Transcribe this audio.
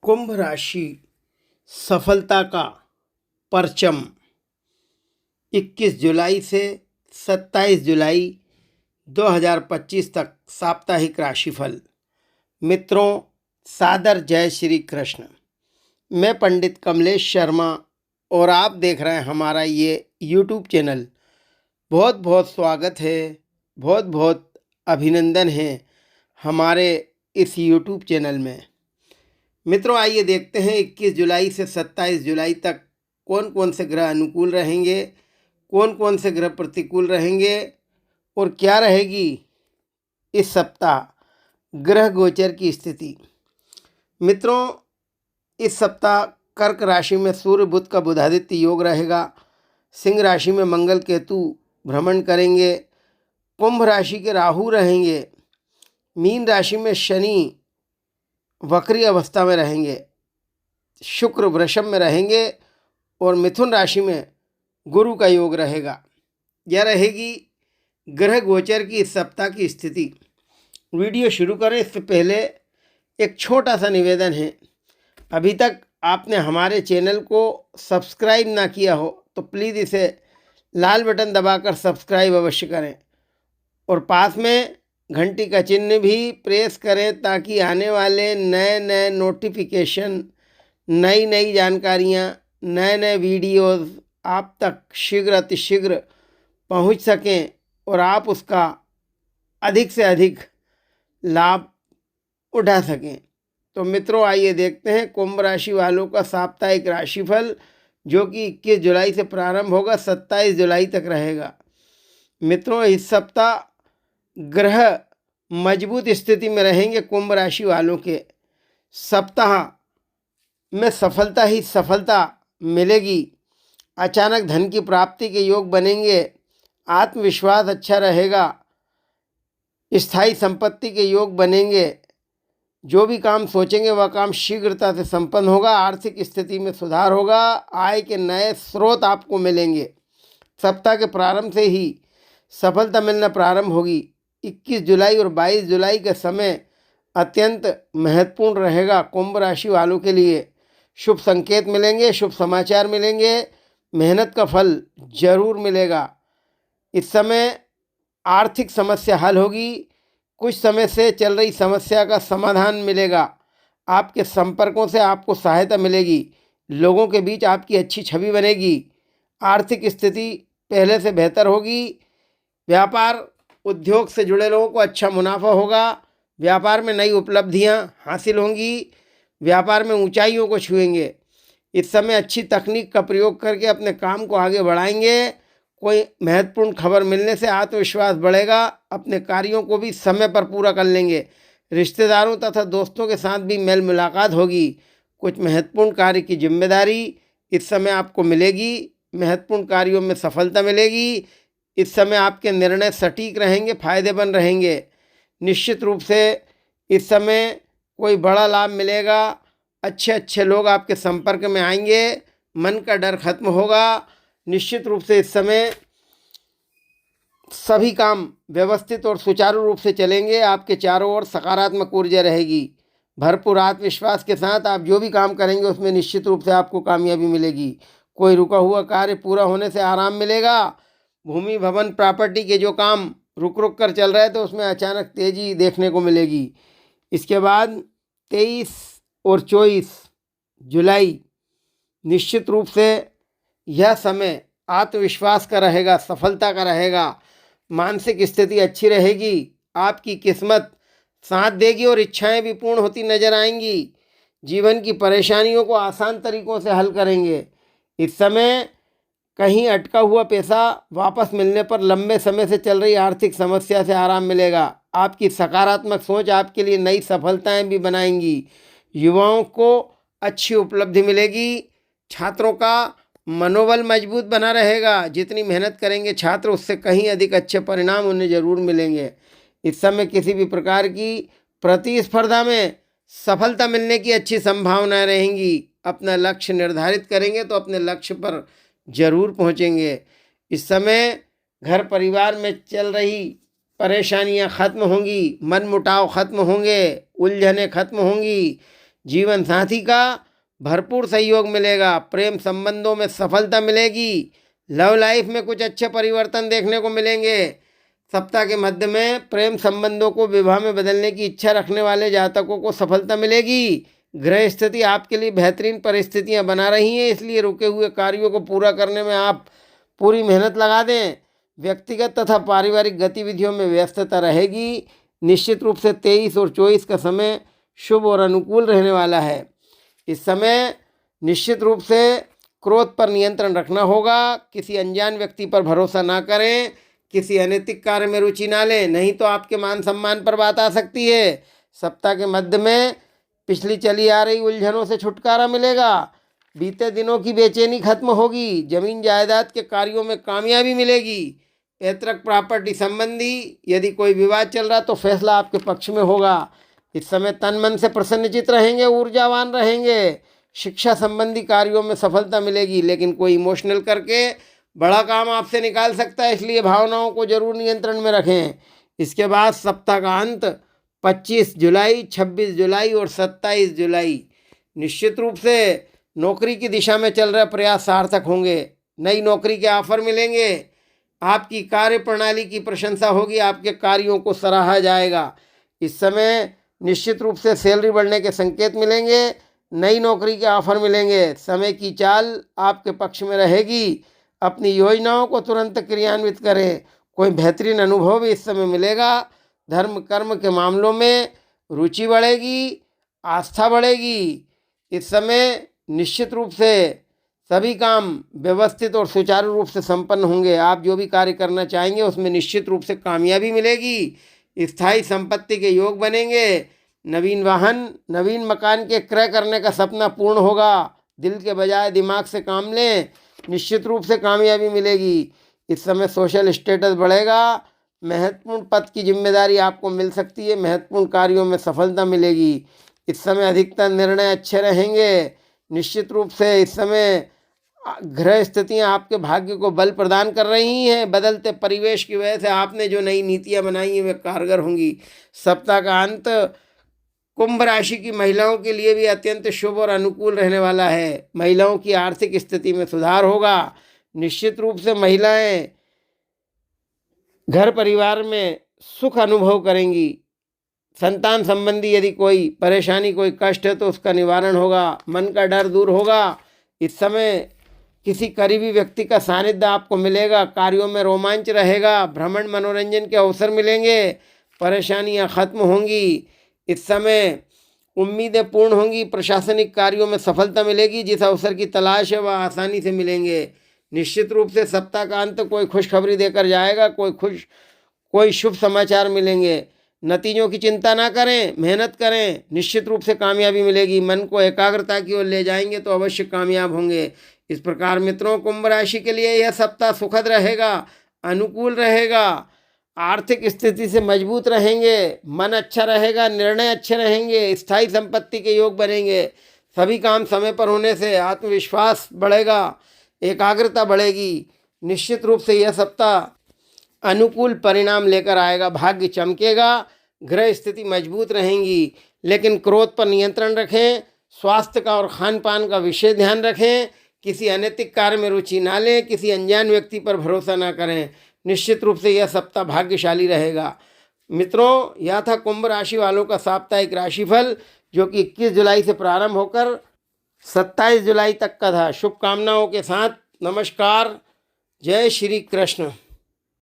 कुंभ राशि सफलता का परचम 21 जुलाई से 27 जुलाई 2025 तक साप्ताहिक राशिफल। मित्रों, सादर जय श्री कृष्ण। मैं पंडित कमलेश शर्मा और आप देख रहे हैं हमारा ये यूट्यूब चैनल। बहुत बहुत स्वागत है, बहुत बहुत अभिनंदन है हमारे इस यूट्यूब चैनल में। मित्रों, आइए देखते हैं 21 जुलाई से 27 जुलाई तक कौन कौन से ग्रह अनुकूल रहेंगे, कौन कौन से ग्रह प्रतिकूल रहेंगे और क्या रहेगी इस सप्ताह ग्रह गोचर की स्थिति। मित्रों, इस सप्ताह कर्क राशि में सूर्य बुध का बुधादित्य योग रहेगा। सिंह राशि में मंगल केतु भ्रमण करेंगे। कुंभ राशि के राहु रहेंगे। मीन राशि में शनि वक्री अवस्था में रहेंगे। शुक्र वृषभ में रहेंगे और मिथुन राशि में गुरु का योग रहेगा। यह रहेगी ग्रह गोचर की इस सप्ताह की स्थिति। वीडियो शुरू करें इससे पहले एक छोटा सा निवेदन है। अभी तक आपने हमारे चैनल को सब्सक्राइब ना किया हो तो प्लीज़ इसे लाल बटन दबाकर सब्सक्राइब अवश्य करें और पास में घंटी का चिन्ह भी प्रेस करें ताकि आने वाले नए नए नोटिफिकेशन, नई नई जानकारियाँ, नए नए वीडियोस आप तक शीघ्र अतिशीघ्र पहुंच सकें और आप उसका अधिक से अधिक लाभ उठा सकें। तो मित्रों, आइए देखते हैं कुंभ राशि वालों का साप्ताहिक राशिफल, जो कि 21 जुलाई से प्रारंभ होगा, 27 जुलाई तक रहेगा। मित्रों, इस सप्ताह ग्रह मजबूत स्थिति में रहेंगे। कुंभ राशि वालों के सप्ताह में सफलता ही सफलता मिलेगी। अचानक धन की प्राप्ति के योग बनेंगे। आत्मविश्वास अच्छा रहेगा। स्थायी संपत्ति के योग बनेंगे। जो भी काम सोचेंगे वह काम शीघ्रता से संपन्न होगा। आर्थिक स्थिति में सुधार होगा। आय के नए स्रोत आपको मिलेंगे। सप्ताह के प्रारंभ से ही सफलता मिलना प्रारंभ होगी। 21 जुलाई और 22 जुलाई का समय अत्यंत महत्वपूर्ण रहेगा। कुंभ राशि वालों के लिए शुभ संकेत मिलेंगे, शुभ समाचार मिलेंगे। मेहनत का फल जरूर मिलेगा। इस समय आर्थिक समस्या हल होगी। कुछ समय से चल रही समस्या का समाधान मिलेगा। आपके संपर्कों से आपको सहायता मिलेगी। लोगों के बीच आपकी अच्छी छवि बनेगी। आर्थिक स्थिति पहले से बेहतर होगी। व्यापार उद्योग से जुड़े लोगों को अच्छा मुनाफा होगा। व्यापार में नई उपलब्धियां हासिल होंगी। व्यापार में ऊंचाइयों को छुएंगे। इस समय अच्छी तकनीक का प्रयोग करके अपने काम को आगे बढ़ाएंगे। कोई महत्वपूर्ण खबर मिलने से आत्मविश्वास बढ़ेगा। अपने कार्यों को भी समय पर पूरा कर लेंगे। रिश्तेदारों तथा दोस्तों के साथ भी मेल मुलाकात होगी। कुछ महत्वपूर्ण कार्य की जिम्मेदारी इस समय आपको मिलेगी। महत्वपूर्ण कार्यों में सफलता मिलेगी। इस समय आपके निर्णय सटीक रहेंगे, फायदेमंद रहेंगे। निश्चित रूप से इस समय कोई बड़ा लाभ मिलेगा। अच्छे अच्छे लोग आपके संपर्क में आएंगे। मन का डर खत्म होगा। निश्चित रूप से इस समय सभी काम व्यवस्थित और सुचारू रूप से चलेंगे। आपके चारों ओर सकारात्मक ऊर्जा रहेगी। भरपूर आत्मविश्वास के साथ आप जो भी काम करेंगे उसमें निश्चित रूप से आपको कामयाबी मिलेगी। कोई रुका हुआ कार्य पूरा होने से आराम मिलेगा। भूमि भवन प्रॉपर्टी के जो काम रुक रुक कर चल रहे थे उसमें अचानक तेजी देखने को मिलेगी। इसके बाद 23 और 24 जुलाई निश्चित रूप से यह समय आत्मविश्वास का रहेगा, सफलता का रहेगा। मानसिक स्थिति अच्छी रहेगी। आपकी किस्मत साथ देगी और इच्छाएं भी पूर्ण होती नजर आएंगी। जीवन की परेशानियों को आसान तरीकों से हल करेंगे। इस समय कहीं अटका हुआ पैसा वापस मिलने पर लंबे समय से चल रही आर्थिक समस्या से आराम मिलेगा। आपकी सकारात्मक सोच आपके लिए नई सफलताएं भी बनाएंगी। युवाओं को अच्छी उपलब्धि मिलेगी। छात्रों का मनोबल मजबूत बना रहेगा। जितनी मेहनत करेंगे छात्र उससे कहीं अधिक अच्छे परिणाम उन्हें जरूर मिलेंगे। इस समय किसी भी प्रकार की प्रतिस्पर्धा में सफलता मिलने की अच्छी संभावनाएं रहेंगी। अपना लक्ष्य निर्धारित करेंगे तो अपने लक्ष्य पर जरूर पहुंचेंगे। इस समय घर परिवार में चल रही परेशानियां खत्म होंगी। मन मुटाव खत्म होंगे। उलझनें खत्म होंगी। जीवन साथी का भरपूर सहयोग मिलेगा। प्रेम संबंधों में सफलता मिलेगी। लव लाइफ में कुछ अच्छे परिवर्तन देखने को मिलेंगे। सप्ताह के मध्य में प्रेम संबंधों को विवाह में बदलने की इच्छा रखने वाले जातकों को सफलता मिलेगी। ग्रह स्थिति आपके लिए बेहतरीन परिस्थितियां बना रही हैं, इसलिए रुके हुए कार्यों को पूरा करने में आप पूरी मेहनत लगा दें। व्यक्तिगत तथा पारिवारिक गतिविधियों में व्यस्तता रहेगी। निश्चित रूप से 23 और 24 का समय शुभ और अनुकूल रहने वाला है। इस समय निश्चित रूप से क्रोध पर नियंत्रण रखना होगा। किसी अनजान व्यक्ति पर भरोसा ना करें। किसी अनैतिक कार्य में रुचि ना लें, नहीं तो आपके मान सम्मान पर बात आ सकती है। सप्ताह के मध्य में पिछली चली आ रही उलझनों से छुटकारा मिलेगा। बीते दिनों की बेचैनी खत्म होगी। जमीन जायदाद के कार्यों में कामयाबी मिलेगी। पैतृक प्रॉपर्टी संबंधी यदि कोई विवाद चल रहा तो फैसला आपके पक्ष में होगा। इस समय तन मन से प्रसन्नचित रहेंगे, ऊर्जावान रहेंगे। शिक्षा संबंधी कार्यों में सफलता मिलेगी, लेकिन कोई इमोशनल करके बड़ा काम आपसे निकाल सकता है, इसलिए भावनाओं को जरूर नियंत्रण में रखें। इसके बाद सप्ताह का अंत 25 जुलाई, 26 जुलाई और 27 जुलाई निश्चित रूप से नौकरी की दिशा में चल रहे प्रयास सार्थक होंगे। नई नौकरी के ऑफर मिलेंगे। आपकी कार्य प्रणाली की प्रशंसा होगी। आपके कार्यों को सराहा जाएगा। इस समय निश्चित रूप से सैलरी बढ़ने के संकेत मिलेंगे। नई नौकरी के ऑफर मिलेंगे। समय की चाल आपके पक्ष में रहेगी। अपनी योजनाओं को तुरंत क्रियान्वित करें। कोई बेहतरीन अनुभव भी इस समय मिलेगा। धर्म कर्म के मामलों में रुचि बढ़ेगी, आस्था बढ़ेगी। इस समय निश्चित रूप से सभी काम व्यवस्थित और सुचारू रूप से संपन्न होंगे। आप जो भी कार्य करना चाहेंगे उसमें निश्चित रूप से कामयाबी मिलेगी। स्थायी संपत्ति के योग बनेंगे। नवीन वाहन, नवीन मकान के क्रय करने का सपना पूर्ण होगा। दिल के बजाय दिमाग से काम लें, निश्चित रूप से कामयाबी मिलेगी। इस समय सोशल स्टेटस बढ़ेगा। महत्वपूर्ण पद की जिम्मेदारी आपको मिल सकती है। महत्वपूर्ण कार्यों में सफलता मिलेगी। इस समय अधिकतर निर्णय अच्छे रहेंगे। निश्चित रूप से इस समय ग्रह स्थितियां आपके भाग्य को बल प्रदान कर रही हैं। बदलते परिवेश की वजह से आपने जो नई नीतियां बनाई हैं वे कारगर होंगी। सप्ताह का अंत कुंभ राशि की महिलाओं के लिए भी अत्यंत शुभ और अनुकूल रहने वाला है। महिलाओं की आर्थिक स्थिति में सुधार होगा। निश्चित रूप से महिलाएं घर परिवार में सुख अनुभव करेंगी। संतान संबंधी यदि कोई परेशानी, कोई कष्ट है तो उसका निवारण होगा। मन का डर दूर होगा। इस समय किसी करीबी व्यक्ति का सानिध्य आपको मिलेगा। कार्यों में रोमांच रहेगा। भ्रमण मनोरंजन के अवसर मिलेंगे। परेशानियां खत्म होंगी। इस समय उम्मीदें पूर्ण होंगी। प्रशासनिक कार्यों में सफलता मिलेगी। जिस अवसर की तलाश है वह आसानी से मिलेंगे। निश्चित रूप से सप्ताह का अंत कोई खुशखबरी देकर जाएगा। कोई शुभ समाचार मिलेंगे। नतीजों की चिंता ना करें, मेहनत करें, निश्चित रूप से कामयाबी मिलेगी। मन को एकाग्रता की ओर ले जाएंगे तो अवश्य कामयाब होंगे। इस प्रकार मित्रों, कुंभ राशि के लिए यह सप्ताह सुखद रहेगा, अनुकूल रहेगा। आर्थिक स्थिति से मजबूत रहेंगे। मन अच्छा रहेगा, निर्णय अच्छे रहेंगे। स्थायी संपत्ति के योग बनेंगे। सभी काम समय पर होने से आत्मविश्वास बढ़ेगा, एकाग्रता बढ़ेगी। निश्चित रूप से यह सप्ताह अनुकूल परिणाम लेकर आएगा। भाग्य चमकेगा। ग्रह स्थिति मजबूत रहेंगी। लेकिन क्रोध पर नियंत्रण रखें। स्वास्थ्य का और खान पान का विशेष ध्यान रखें। किसी अनैतिक कार्य में रुचि ना लें। किसी अनजान व्यक्ति पर भरोसा ना करें। निश्चित रूप से यह सप्ताह भाग्यशाली रहेगा। मित्रों, यह था कुंभ राशि वालों का साप्ताहिक राशिफल, जो कि 21 जुलाई से प्रारंभ होकर 27 जुलाई तक का था। शुभकामनाओं के साथ नमस्कार। जय श्री कृष्ण।